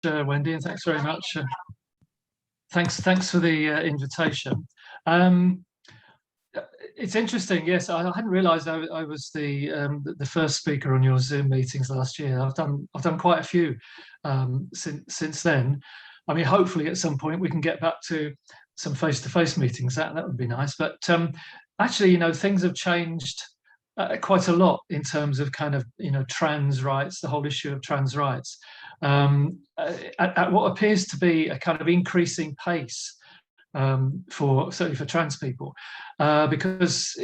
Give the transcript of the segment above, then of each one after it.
Wendy, and thanks very much. Thanks for the invitation. Um, it's interesting. Yes, I hadn't realised I was the first speaker on your Zoom meetings last year. I've done quite a few since then. I mean, hopefully at some point we can get back to some face-to-face meetings. That would be nice. But actually, things have changed quite a lot in terms of kind of trans rights, the whole issue of trans rights, at what appears to be a kind of increasing pace, certainly for trans people, because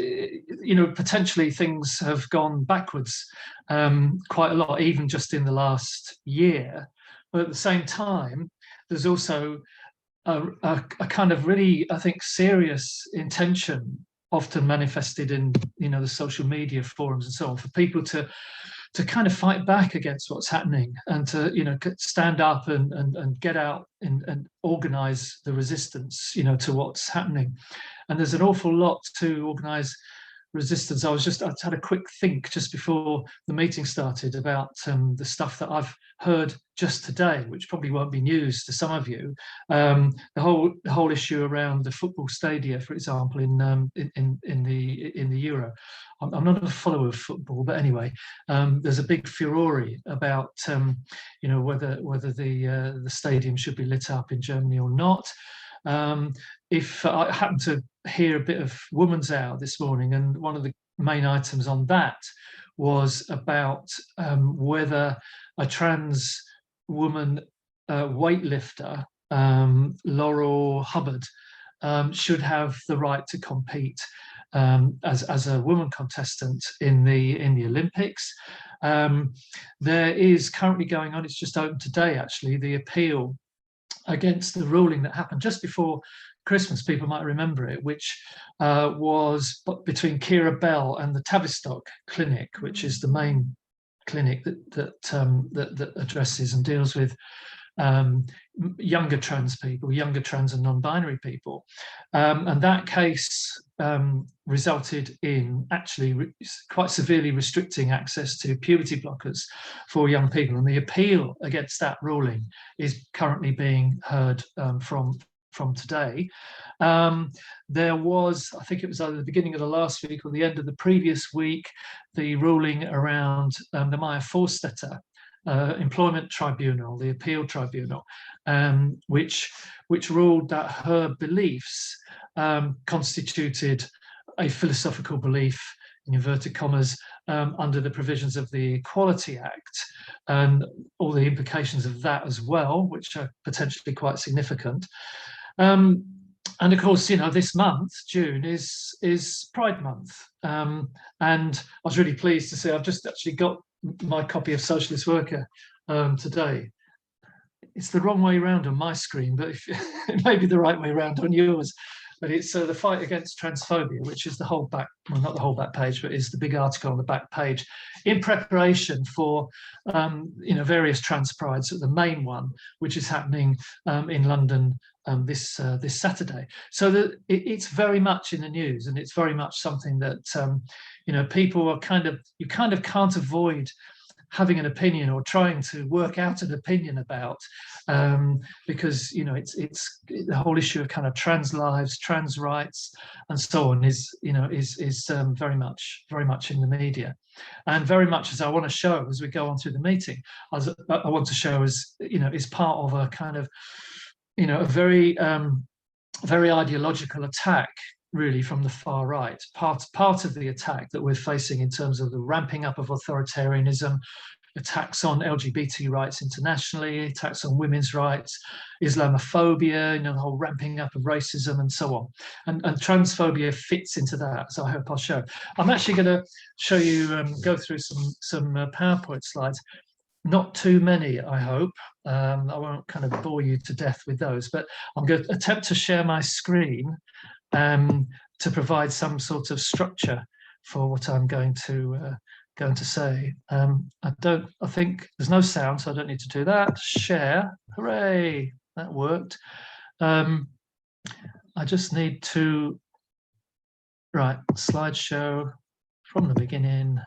potentially things have gone backwards quite a lot, even just in the last year. But at the same time, there's also a kind of really, I think, serious intention, often manifested in the social media forums and so on, for people to kind of fight back against what's happening, and to stand up and get out and organize the resistance to what's happening. And there's an awful lot to organize resistance. I had a quick think just before the meeting started about the stuff that I've heard just today, which probably won't be news to some of you. The whole issue around the football stadia, for example, in the Euro. I'm not a follower of football, but anyway, there's a big furore about whether the stadium should be lit up in Germany or not. If I happened to hear a bit of Woman's Hour this morning, and one of the main items on that was about whether a trans woman weightlifter, Laurel Hubbard, should have the right to compete as a woman contestant in the Olympics. There is currently going on, it's just open today actually, the appeal against the ruling that happened just before Christmas. People might remember it, which was between Keira Bell and the Tavistock Clinic, which is the main clinic that addresses and deals with younger trans people, younger trans and non-binary people. And that case resulted in actually quite severely restricting access to puberty blockers for young people. And the appeal against that ruling is currently being heard from today. There was, I think it was either the beginning of the last week or the end of the previous week, the ruling around the Maya Forstetter employment tribunal, the appeal tribunal, which ruled that her beliefs constituted a philosophical belief, in inverted commas, under the provisions of the Equality Act, and all the implications of that as well, which are potentially quite significant. And of course, this month, June, is Pride Month, and I was really pleased to see, I've just actually got my copy of Socialist Worker today. It's the wrong way around on my screen, but it may be the right way around on yours. But it's the fight against transphobia, which is the whole back, well, not the whole back page, but is the big article on the back page, in preparation for various trans prides. So the main one, which is happening in London this Saturday. So it's very much in the news, and it's very much something that people are you kind of can't avoid having an opinion or trying to work out an opinion about, because it's the whole issue of kind of trans lives, trans rights, and so on is very much in the media, and very much, as I want to show as we go on through the meeting, I want to show as is part of a kind of a very ideological attack, really, from the far right. Part of the attack that we're facing in terms of the ramping up of authoritarianism, attacks on LGBT rights internationally, attacks on women's rights, Islamophobia, the whole ramping up of racism and so on. And transphobia fits into that, so I hope I'll show. I'm actually going to show you, go through some PowerPoint slides. Not too many, I hope. I won't kind of bore you to death with those, but I'm going to attempt to share my screen to provide some sort of structure for what I'm going to say. I think there's no sound, so I don't need to do that. Share, hooray, that worked. I just need to, right, slideshow from the beginning.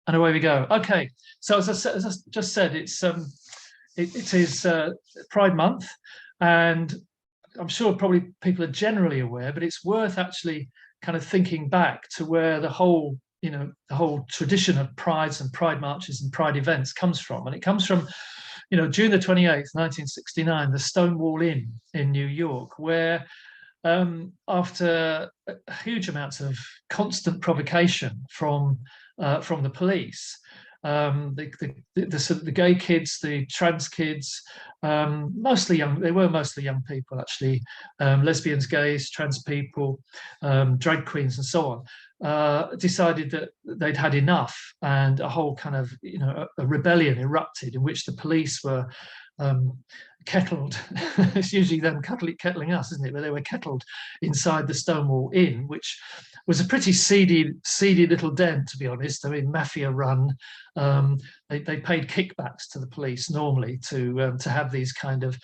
And away we go. Okay, so as I just said, it's it is Pride Month, and I'm sure probably people are generally aware, but it's worth actually kind of thinking back to where the whole tradition of prides and pride marches and pride events comes from. And it comes from, June the 28th, 1969, the Stonewall Inn in New York, where after huge amounts of constant provocation from the police, the gay kids, the trans kids, mostly young. They were mostly young people, actually, lesbians, gays, trans people, drag queens, and so on. Decided that they'd had enough, and a whole kind of a rebellion erupted in which the police were kettled. It's usually them kettling us, isn't it? But they were kettled inside the Stonewall Inn, which was a pretty seedy little den, to be honest. I mean, mafia run. They paid kickbacks to the police normally to have these kind of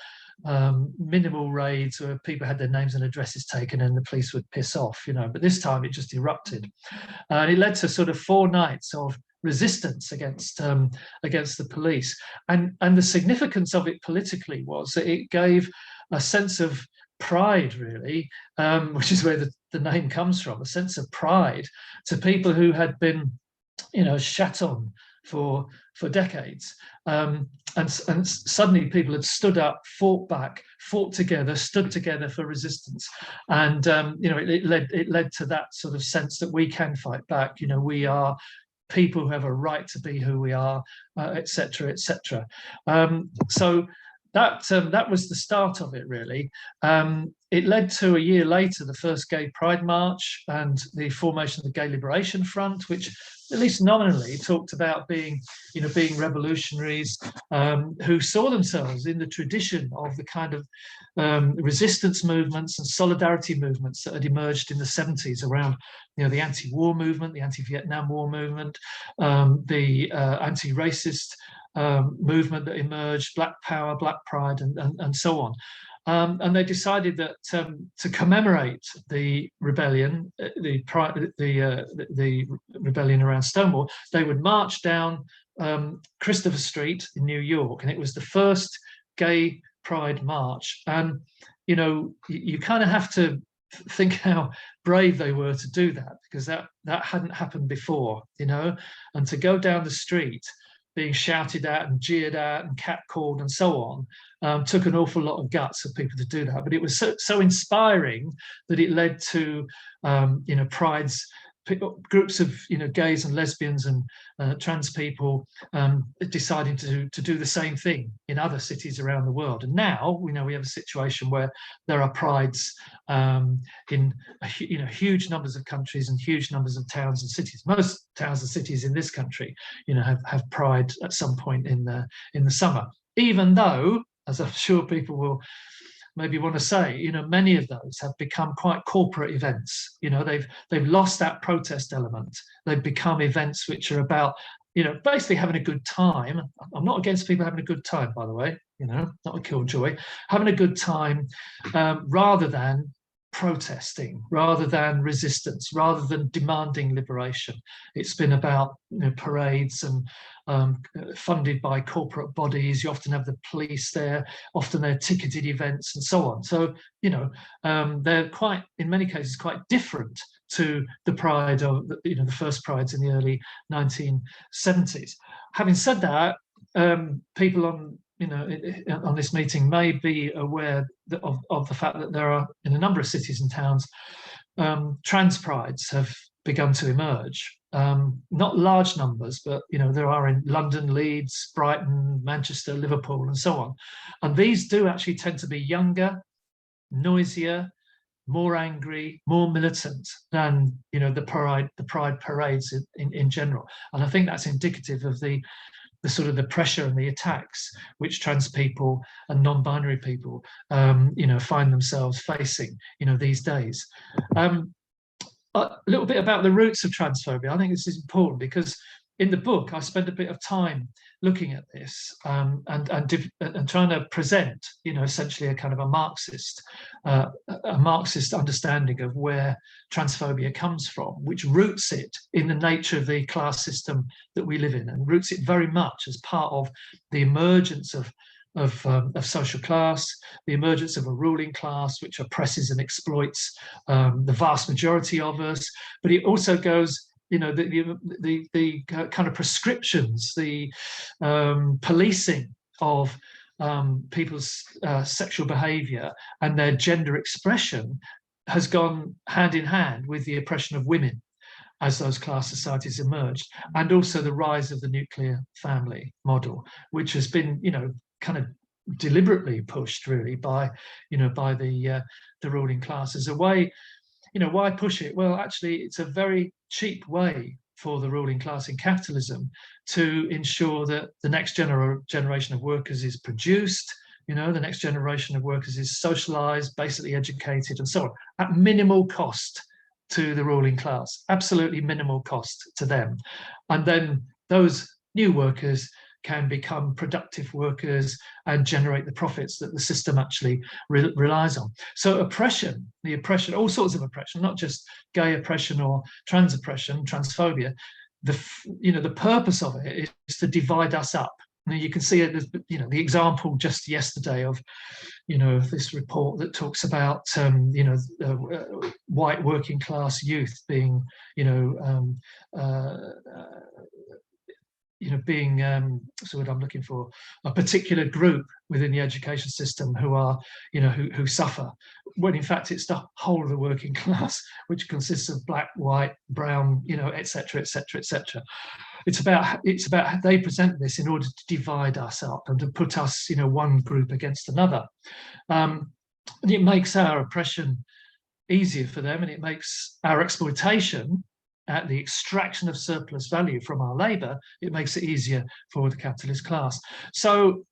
minimal raids where people had their names and addresses taken and the police would piss off, But this time it just erupted, and it led to sort of 4 nights of resistance against the police. And the significance of it politically was that it gave a sense of pride, really, which is where the name comes from, a sense of pride to people who had been, shat on for decades. And suddenly people had stood up, fought back, fought together, stood together for resistance. And, it led to that sort of sense that we can fight back. We are people who have a right to be who we are, etc., etc. So that was the start of it, really. It led to, a year later, the first Gay Pride March and the formation of the Gay Liberation Front, which, at least nominally, talked about being revolutionaries who saw themselves in the tradition of the kind of resistance movements and solidarity movements that had emerged in the 70s around, the anti-war movement, the anti-Vietnam War movement, the anti-racist movement that emerged, Black Power, Black Pride, and so on. And they decided that to commemorate the rebellion, the rebellion around Stonewall, they would march down Christopher Street in New York, and it was the first gay pride march. And you kind of have to think how brave they were to do that, because that hadn't happened before, and to go down the street being shouted at and jeered at and catcalled and so on, took an awful lot of guts for people to do that. But it was so inspiring that it led to, prides, groups of gays and lesbians and trans people deciding to do the same thing in other cities around the world. And now we have a situation where there are prides in huge numbers of countries and huge numbers of towns and cities. Most towns and cities in this country have pride at some point in the summer, even though, as I'm sure people will maybe want to say, many of those have become quite corporate events. They've lost that protest element. They've become events which are about, basically having a good time. I'm not against people having a good time, by the way, not a killjoy. Having a good time rather than protesting, rather than resistance, rather than demanding liberation. It's been about parades and funded by corporate bodies. You often have the police there, often they're ticketed events and so on. So, they're quite, in many cases, quite different to the pride of, the first prides in the early 1970s. Having said that, people on this meeting may be aware of the fact that there are, in a number of cities and towns, trans prides have begun to emerge. Not large numbers, but there are in London, Leeds, Brighton, Manchester, Liverpool, and so on. And these do actually tend to be younger, noisier, more angry, more militant than the pride parades in general. And I think that's indicative of the sort of the pressure and the attacks which trans people and non-binary people find themselves facing these days. A little bit about the roots of transphobia. I think this is important because in the book I spend a bit of time looking at this and trying to present essentially a kind of a Marxist understanding of where transphobia comes from, which roots it in the nature of the class system that we live in, and roots it very much as part of the emergence of of social class, the emergence of a ruling class which oppresses and exploits the vast majority of us. But it also goes, the kind of prescriptions, the policing of people's sexual behaviour and their gender expression has gone hand in hand with the oppression of women as those class societies emerged, and also the rise of the nuclear family model, which has been, kind of deliberately pushed really by the ruling class as a way. Why push it? Well, actually, it's a very cheap way for the ruling class in capitalism to ensure that the next generation of workers is produced, the next generation of workers is socialized, basically educated, and so on, at minimal cost to the ruling class, absolutely minimal cost to them. And then those new workers can become productive workers and generate the profits that the system actually relies on. So oppression, all sorts of oppression, not just gay oppression or trans oppression, transphobia, the purpose of it is to divide us up. You can see it, the example just yesterday of, this report that talks about, white working class youth being, being so what I'm looking for, a particular group within the education system who are, who suffer, when in fact it's the whole of the working class, which consists of black, white, brown, etc., etc., etc. It's about they present this in order to divide us up and to put us, one group against another. And it makes our oppression easier for them, and it makes our exploitation, at the extraction of surplus value from our labour, it makes it easier for the capitalist class. So,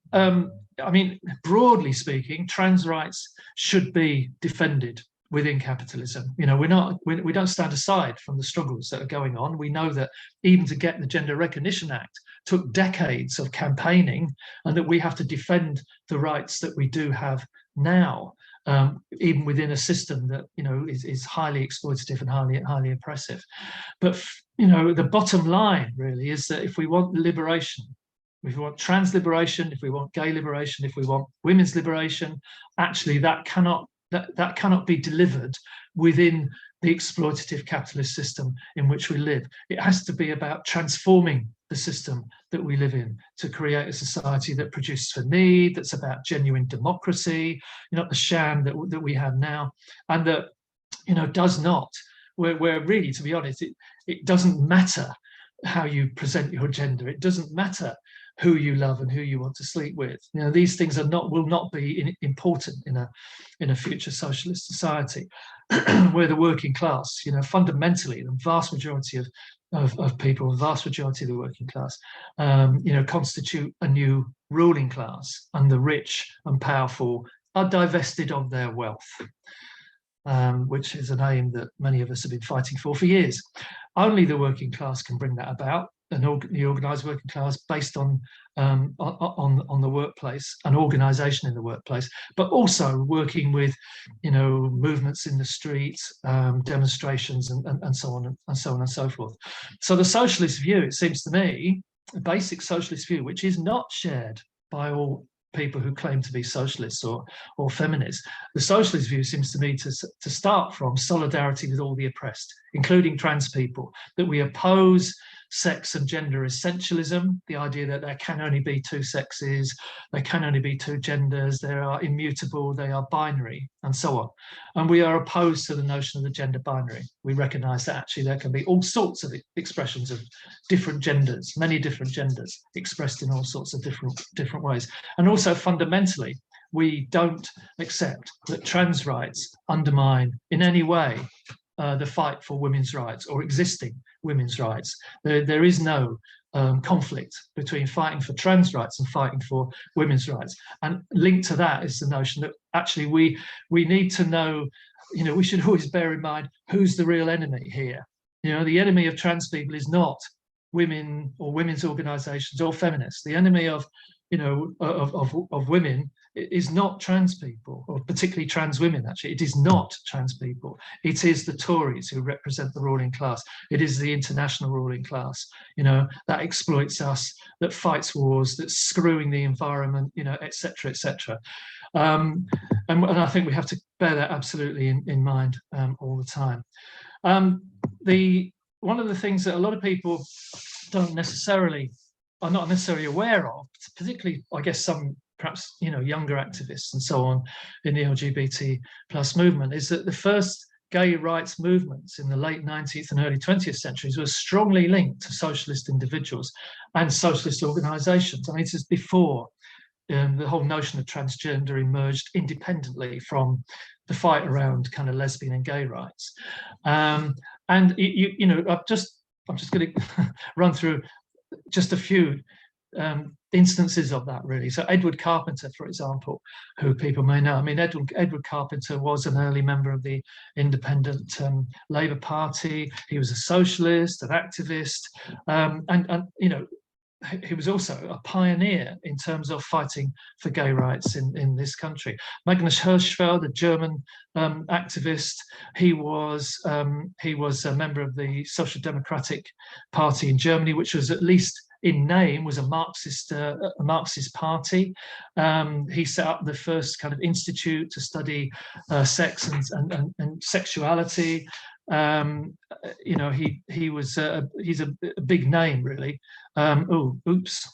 broadly speaking, trans rights should be defended within capitalism. We don't stand aside from the struggles that are going on. We know that even to get the Gender Recognition Act took decades of campaigning, and that we have to defend the rights that we do have now, even within a system that is highly exploitative and highly oppressive. But the bottom line really is that if we want liberation, if we want trans liberation, if we want gay liberation, if we want women's liberation, actually that cannot be delivered within the exploitative capitalist system in which we live. It has to be about transforming the system that we live in to create a society that produces for need, that's about genuine democracy, not the sham that we have now, and that does not, where really, to be honest, it doesn't matter how you present your gender. It doesn't matter who you love and who you want to sleep with. These things will not be important in a future socialist society where the working class, fundamentally, the vast majority of people, the vast majority of the working class, constitute a new ruling class, and the rich and powerful are divested of their wealth, which is an aim that many of us have been fighting for years. Only the working class can bring that about, the organised working class, based on the workplace and organisation in the workplace, but also working with, movements in the streets, demonstrations, and so on and so on and so forth. So the socialist view, it seems to me, a basic socialist view, which is not shared by all people who claim to be socialists or feminists. The socialist view seems to me to start from solidarity with all the oppressed, including trans people, that we oppose sex and gender essentialism, the idea that there can only be two sexes, there can only be two genders, they are immutable, they are binary, and so on. And we are opposed to the notion of the gender binary. We recognise that actually there can be all sorts of expressions of different genders, many different genders, expressed in all sorts of different ways. And also fundamentally, we don't accept that trans rights undermine in any way the fight for women's rights or existing women's rights. There is no conflict between fighting for trans rights and fighting for women's rights. And linked to that is the notion that actually we need to know, we should always bear in mind who's the real enemy here. The enemy of trans people is not women or women's organisations or feminists. The enemy of women is not trans people, or particularly trans women. Actually, it is not trans people. It is the Tories who represent the ruling class. It is the international ruling class, that exploits us, that fights wars, that's screwing the environment, etc., etc. And I think we have to bear that absolutely in mind all the time. One of the things that a lot of people are not necessarily aware of, particularly, I guess, some perhaps younger activists and so on in the LGBT plus movement, is that the first gay rights movements in the late 19th and early 20th centuries were strongly linked to socialist individuals and socialist organizations. I mean, this is before the whole notion of transgender emerged independently from the fight around kind of lesbian and gay rights. And I'm just going to run through just a few instances of that, really. So Edward Carpenter, for example, who people may know. I mean, Edward Carpenter was an early member of the Independent Labour Party. He was a socialist, an activist, and he was also a pioneer in terms of fighting for gay rights in this country. Magnus Hirschfeld, a German activist, he was a member of the Social Democratic Party in Germany, which was, at least in name, was a Marxist party. He set up the first kind of institute to study sex and sexuality. He's a big name, really. Oh, oops.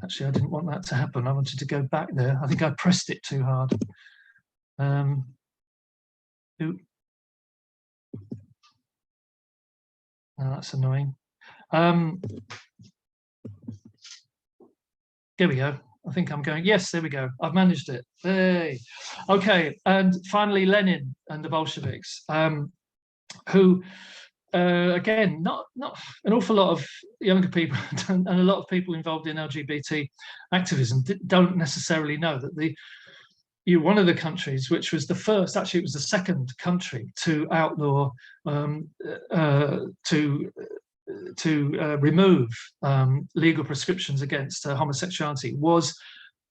Actually, I didn't want that to happen. I wanted to go back there. I think I pressed it too hard. Oh, that's annoying. Here we go. I think I'm going, yes, there we go. I've managed it. Hey. Okay, and finally, Lenin and the Bolsheviks, who, again, not an awful lot of younger people and a lot of people involved in LGBT activism don't necessarily know that one of the countries which was the first, actually it was the second country to outlaw, to remove legal prescriptions against homosexuality was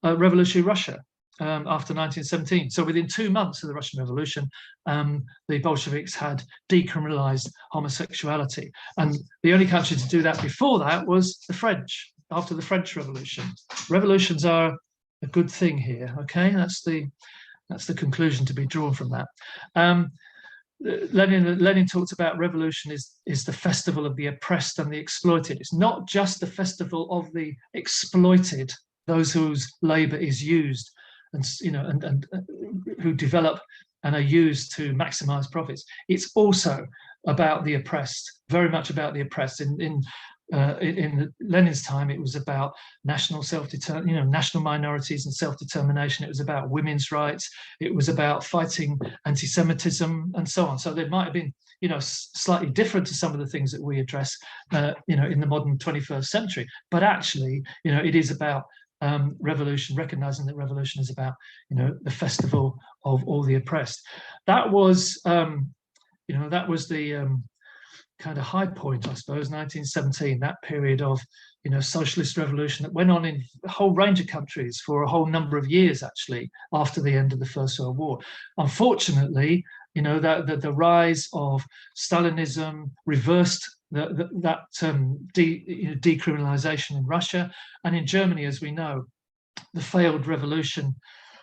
revolutionary Russia. After 1917. So within 2 months of the Russian Revolution, the Bolsheviks had decriminalized homosexuality. And the only country to do that before that was the French, after the French Revolution. Revolutions are a good thing here, okay? That's the conclusion to be drawn from that. Lenin talked about revolution is the festival of the oppressed and the exploited. It's not just the festival of the exploited, those whose labor is used and who develop and are used to maximize profits. It's also about the oppressed, very much about the oppressed. In Lenin's time, it was about national self-determination, national minorities and self-determination. It was about women's rights. It was about fighting anti-Semitism and so on. So there might have been, slightly different to some of the things that we address, in the modern 21st century. But actually, it is about revolution, recognizing that revolution is about, the festival of all the oppressed. That was, the kind of high point, I suppose, 1917, that period of, socialist revolution that went on in a whole range of countries for a whole number of years, actually, after the end of the First World War. Unfortunately, the rise of Stalinism reversed that decriminalization in Russia, and in Germany, as we know, the failed revolution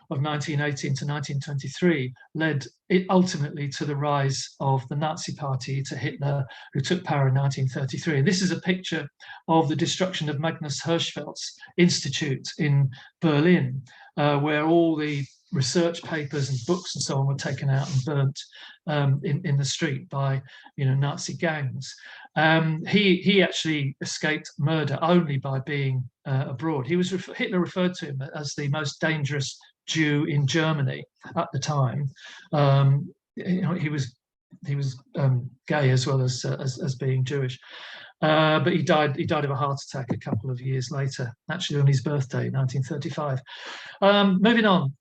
of 1918 to 1923 led ultimately to the rise of the Nazi Party, to Hitler, who took power in 1933. And this is a picture of the destruction of Magnus Hirschfeld's institute in Berlin, where all the research papers and books and so on were taken out and burnt in the street by Nazi gangs. He actually escaped murder only by being abroad. Hitler referred to him as the most dangerous Jew in Germany at the time. He was gay as well as being Jewish. But he died of a heart attack a couple of years later, actually on his birthday, 1935. Moving on,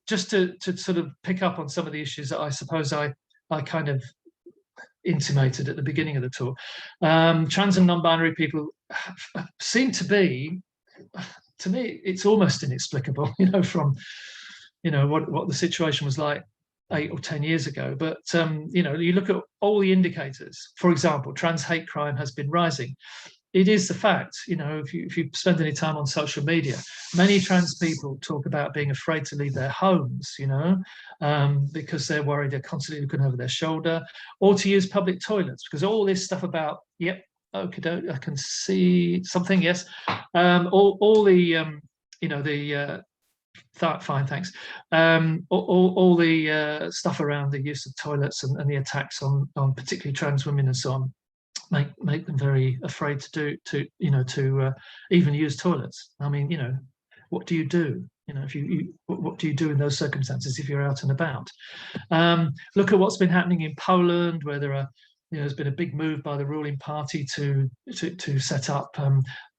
just to sort of pick up on some of the issues that I suppose I kind of intimated at the beginning of the talk. Trans and non-binary people seem to be, to me, it's almost inexplicable, from, what the situation was like 8 or 10 years ago. But, you look at all the indicators. For example, trans hate crime has been rising. It is the fact, if you spend any time on social media, many trans people talk about being afraid to leave their homes, because they're worried they're constantly looking over their shoulder, or to use public toilets, because all this stuff about, yep, okay, I can see something, yes, all the, fine, thanks. All the stuff around the use of toilets and the attacks on particularly trans women and so on make them very afraid to even use toilets. I mean, what do you do? If what do you do in those circumstances if you're out and about? Look at what's been happening in Poland, where there's been a big move by the ruling party to set up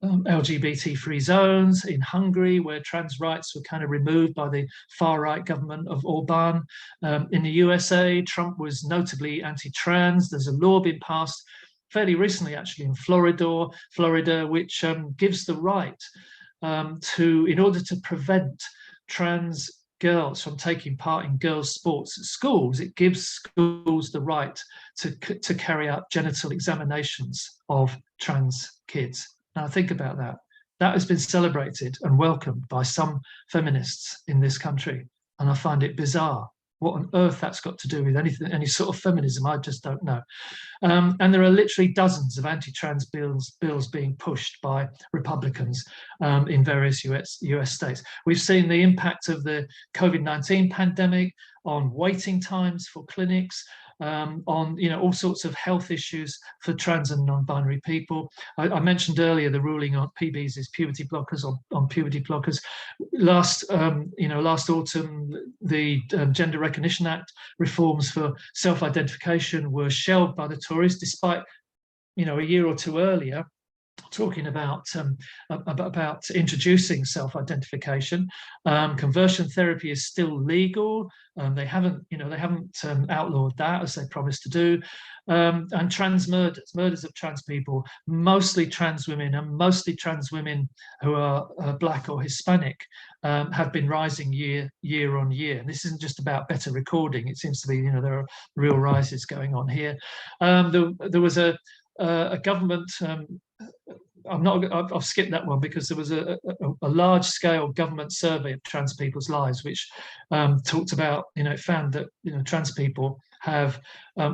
LGBT-free zones. In Hungary, where trans rights were kind of removed by the far-right government of Orban. In the USA, Trump was notably anti-trans. There's a law being passed fairly recently, actually, in Florida, which gives the right in order to prevent trans girls from taking part in girls' sports at schools, it gives schools the right to carry out genital examinations of trans kids. Now, think about that. That has been celebrated and welcomed by some feminists in this country, and I find it bizarre. What on earth that's got to do with any sort of feminism, I just don't know. And there are literally dozens of anti-trans bills being pushed by Republicans in various US states. We've seen the impact of the COVID-19 pandemic on waiting times for clinics, on all sorts of health issues for trans and non-binary people. I mentioned earlier the ruling on PBs is puberty blockers, on puberty blockers. Last autumn, the Gender Recognition Act reforms for self-identification were shelved by the Tories, despite a year or two earlier talking about introducing self-identification. Conversion therapy is still legal. They haven't outlawed that, as they promised to do. And trans murders of trans people, mostly trans women, and mostly trans women who are Black or Hispanic, have been rising year on year. And this isn't just about better recording. It seems to be, there are real rises going on here. There was a government. I've skipped that one because there was a large-scale government survey of trans people's lives, which talked about, found that trans people have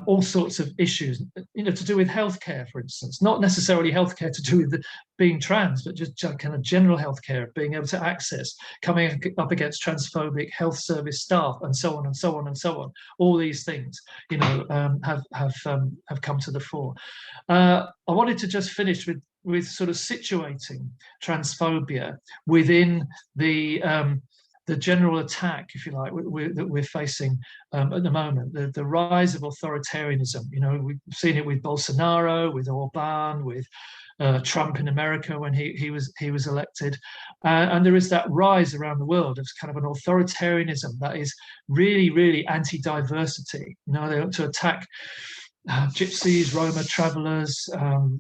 all sorts of issues, to do with healthcare, for instance, not necessarily healthcare to do with being trans, but just kind of general healthcare, being able to access, coming up against transphobic health service staff, and so on and so on and so on. All these things, have come to the fore. I wanted to just finish with sort of situating transphobia within the general attack, if you like, that we're facing at the moment, the rise of authoritarianism. We've seen it with Bolsonaro, with Orban, with Trump in America when he was elected, and there is that rise around the world of kind of an authoritarianism that is really, really anti-diversity. They want to attack gypsies, Roma travelers,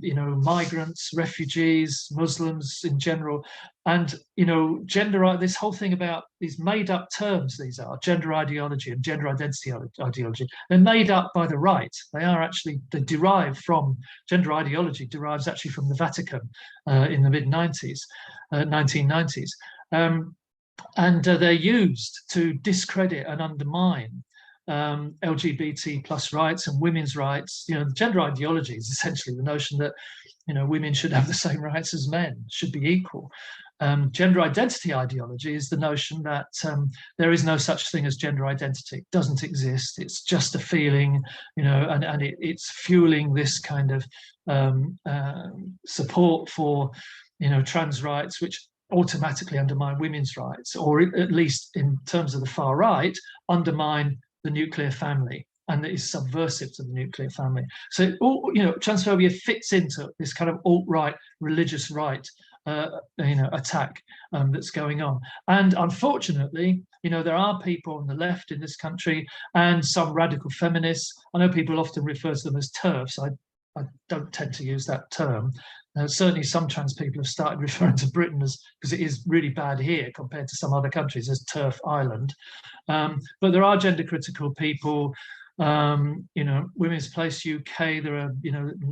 migrants, refugees, Muslims in general. And, gender, this whole thing about these made up terms, these are gender ideology and gender identity ideology. They're made up by the right. They derive from, gender ideology derives actually from the Vatican in the mid-90s, 1990s. And they're used to discredit and undermine LGBT plus rights and women's rights. Gender ideology is essentially the notion that women should have the same rights as men, should be equal. Gender identity ideology is the notion that there is no such thing as gender identity. It doesn't exist. It's just a feeling, and it's fueling this kind of support for trans rights, which automatically undermine women's rights, or at least in terms of the far right, undermine the nuclear family, and that is subversive to the nuclear family. So, transphobia fits into this kind of alt-right, religious right, attack that's going on. And unfortunately, there are people on the left in this country and some radical feminists. I know people often refer to them as TERFs. I don't tend to use that term. Certainly some trans people have started referring to Britain as, because it is really bad here compared to some other countries, as TERF Island. But there are gender critical people, Women's Place UK, there are,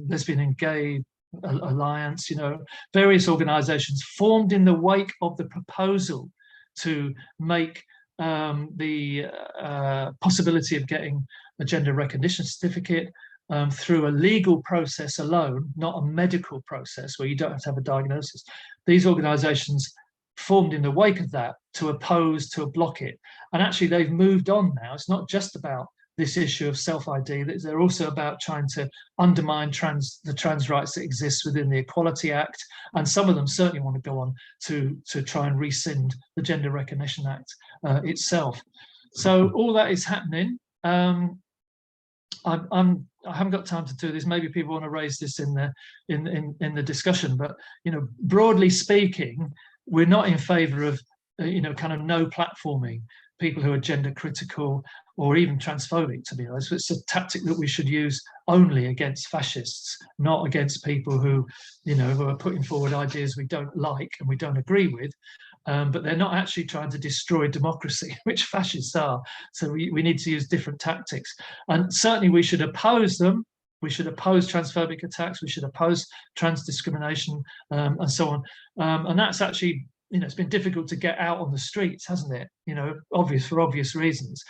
Lesbian and Gay Alliance, various organisations formed in the wake of the proposal to make the possibility of getting a gender recognition certificate through a legal process alone, not a medical process where you don't have to have a diagnosis. These organisations formed in the wake of that to oppose, to block it. And actually they've moved on now. It's not just about this issue of self-ID, they're also about trying to undermine the trans rights that exist within the Equality Act. And some of them certainly want to go on to try and rescind the Gender Recognition Act itself. So all that is happening. I haven't got time to do this. Maybe people want to raise this in the discussion, but broadly speaking, we're not in favour of kind of no platforming people who are gender critical or even transphobic, to be honest. It's a tactic that we should use only against fascists, not against people who are putting forward ideas we don't like and we don't agree with. But they're not actually trying to destroy democracy, which fascists are. So we need to use different tactics. And certainly we should oppose them. We should oppose transphobic attacks. We should oppose trans discrimination and so on. And that's actually, it's been difficult to get out on the streets, hasn't it? For obvious reasons.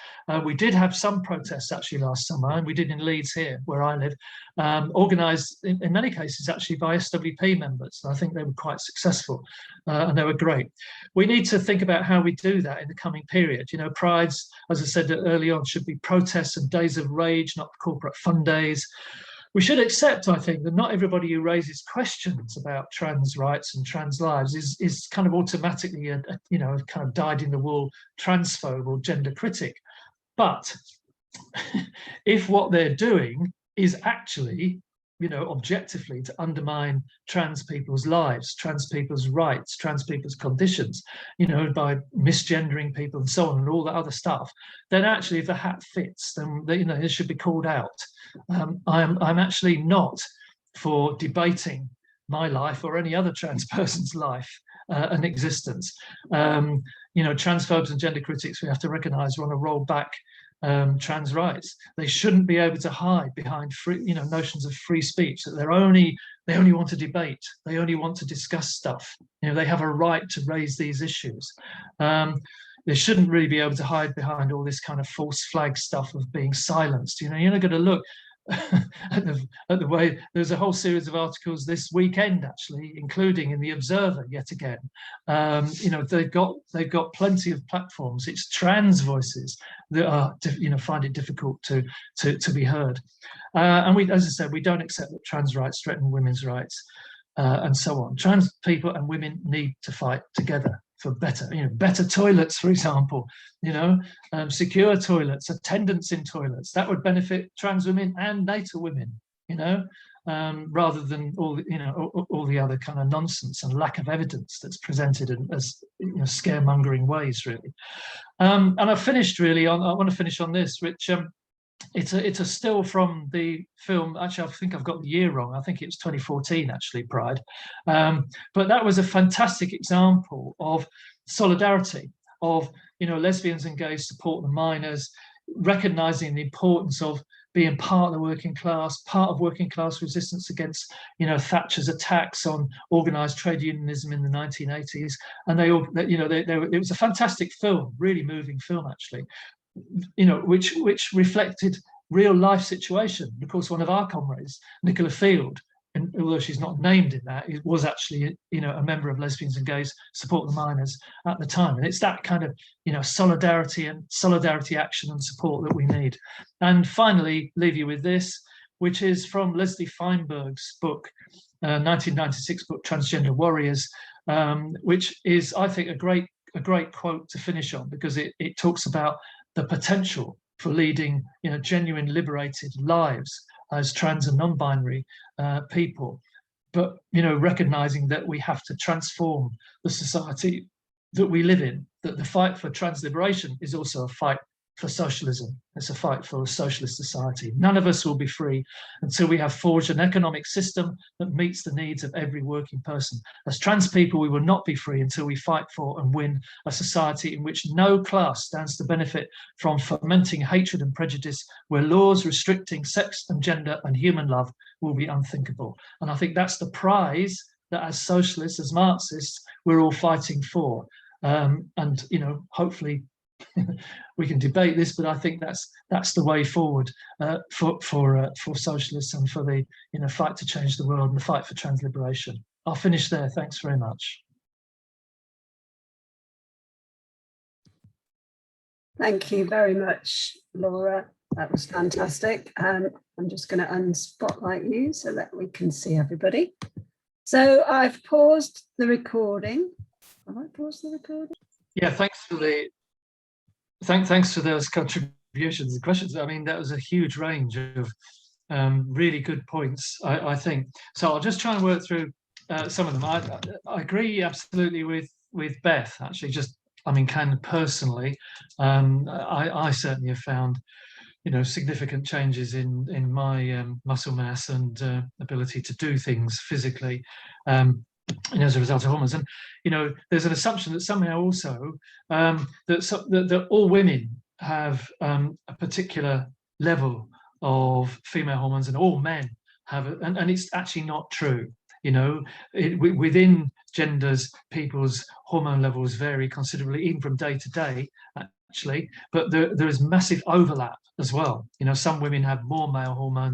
We did have some protests actually last summer, and we did in Leeds here, where I live, organised in many cases actually by SWP members. And I think they were quite successful and they were great. We need to think about how we do that in the coming period. Prides, as I said early on, should be protests and days of rage, not corporate fun days. We should accept, I think, that not everybody who raises questions about trans rights and trans lives is kind of automatically a kind of dyed-in-the-wool transphobe or gender critic. But if what they're doing is actually, objectively to undermine trans people's lives, trans people's rights, trans people's conditions, by misgendering people and so on and all that other stuff, then actually if the hat fits, then it should be called out. I'm actually not for debating my life or any other trans person's life and existence. Transphobes and gender critics, we have to recognise, want to roll back trans rights. They shouldn't be able to hide behind notions of free speech, that they only want to debate, they only want to discuss stuff. They have a right to raise these issues. They shouldn't really be able to hide behind all this kind of false flag stuff of being silenced. You're not going to look at the way there's a whole series of articles this weekend, actually, including in the Observer yet again. They've got plenty of platforms. It's trans voices that are find it difficult to be heard. And we, as I said, we don't accept that trans rights threaten women's rights and so on. Trans people and women need to fight together for better toilets, for example, secure toilets, attendance in toilets. That would benefit trans women and natal women, rather than all the other kind of nonsense and lack of evidence that's presented as scaremongering ways, really. And I finished really on. I want to finish on this, which it's a still from the film. Actually, I think I've got the year wrong. I think it was 2014, actually, Pride. But that was a fantastic example of solidarity, of lesbians and gays support the miners, recognizing the importance of being part of the working class, part of working class resistance against Thatcher's attacks on organized trade unionism in the 1980s. And it was a fantastic film, really moving film, actually. Which reflected real life situation. Of course, one of our comrades, Nicola Field, and although she's not named in that, it was actually a member of Lesbians and Gays Support the Miners at the time. And it's that kind of solidarity action and support that we need. And finally, leave you with this, which is from Leslie Feinberg's book, 1996 book, Transgender Warriors, which is, I think, a great quote to finish on, because it talks about the potential for leading genuine liberated lives as trans and non-binary people, but recognizing that we have to transform the society that we live in, that the fight for trans liberation is also a fight for socialism. It's a fight for a socialist society. None of us will be free until we have forged an economic system that meets the needs of every working person. As trans people, we will not be free until we fight for and win a society in which no class stands to benefit from fomenting hatred and prejudice, where laws restricting sex and gender and human love will be unthinkable. And I think that's the prize that as socialists, as Marxists, we're all fighting for. And hopefully we can debate this, but I think that's the way forward for socialists and for the fight to change the world and the fight for trans liberation. I'll finish there. Thanks very much. Thank you very much, Laura. That was fantastic. I'm just going to unspotlight you so that we can see everybody. So I've paused the recording. Have I paused the recording? Yeah, thanks for those contributions and questions. I mean, that was a huge range of really good points, I think. So I'll just try and work through some of them. I agree absolutely with Beth, actually. Kind of personally, I certainly have found significant changes in my muscle mass and ability to do things physically as a result of hormones. And there's an assumption that somehow also that all women have a particular level of female hormones and all men have it, and it's actually not true. Within genders, people's hormone levels vary considerably, even from day to day, actually. But there is massive overlap as well. Some women have more male hormone